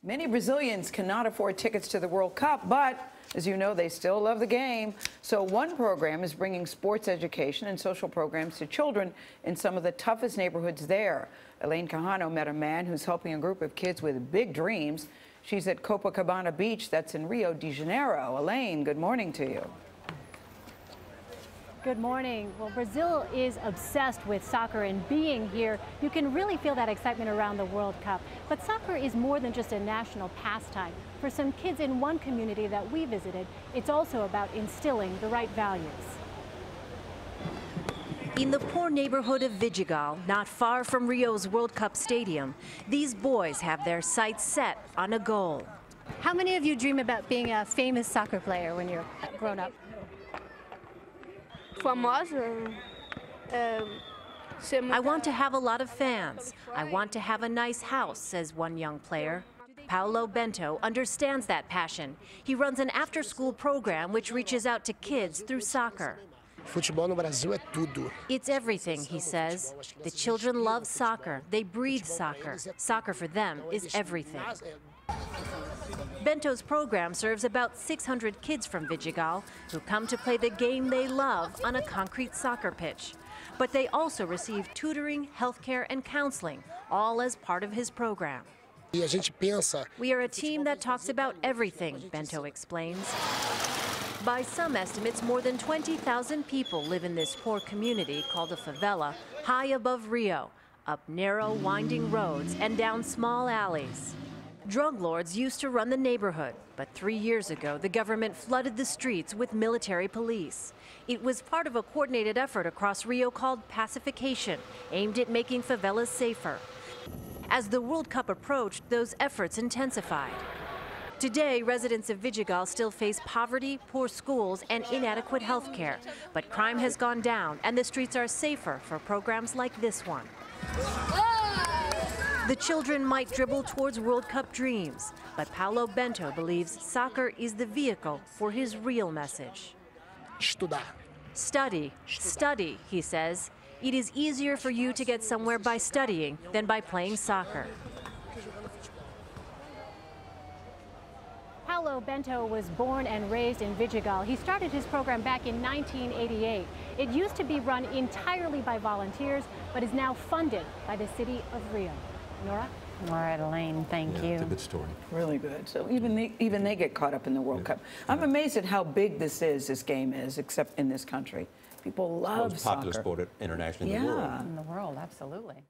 Many Brazilians cannot afford tickets to the World Cup, but as you know, they still love the game. So one program is bringing sports education and social programs to children in some of the toughest neighborhoods there. Elaine Quijano met a man who's helping a group of kids with big dreams. She's at Copacabana Beach, that's in Rio de Janeiro. Elaine, good morning to you. Good morning. Well, Brazil is obsessed with soccer, and being here, you can really feel that excitement around the World Cup. But soccer is more than just a national pastime. For some kids in one community that we visited, it's also about instilling the right values. In the poor neighborhood of Vidigal, not far from Rio's World Cup stadium, these boys have their sights set on a goal. How many of you dream about being a famous soccer player when you're grown up? I want to have a lot of fans. I want to have a nice house, says one young player. Paulo Bento understands that passion. He runs an after-school program which reaches out to kids through soccer. Futebol no Brasil é tudo. It's everything, he says. The children love soccer. They breathe soccer. Soccer for them is everything. Bento's program serves about 600 kids from Vidigal who come to play the game they love on a concrete soccer pitch. But they also receive tutoring, healthcare, and counseling, all as part of his program. We are a team that talks about everything, Bento explains. By some estimates, more than 20,000 people live in this poor community called a favela, high above Rio, up narrow, winding roads and down small alleys. Drug lords used to run the neighborhood, but 3 years ago, the government flooded the streets with military police. It was part of a coordinated effort across Rio called pacification, aimed at making favelas safer. As the World Cup approached, those efforts intensified. Today, residents of Vidigal still face poverty, poor schools, and inadequate health care. But crime has gone down, and the streets are safer for programs like this one. The children might dribble towards World Cup dreams, but Paulo Bento believes soccer is the vehicle for his real message. Estudar. Study, study, he says. It is easier for you to get somewhere by studying than by playing soccer. Paulo Bento was born and raised in Vidigal. He started his program back in 1988. It used to be run entirely by volunteers, but is now funded by the city of Rio. Nora? All right, Elaine, thank you. It's a good story. Really good. So even they get caught up in the World Cup. I'm amazed at how big this game is, except in this country. People love Most popular soccer. sport internationally in the world. In the world, absolutely.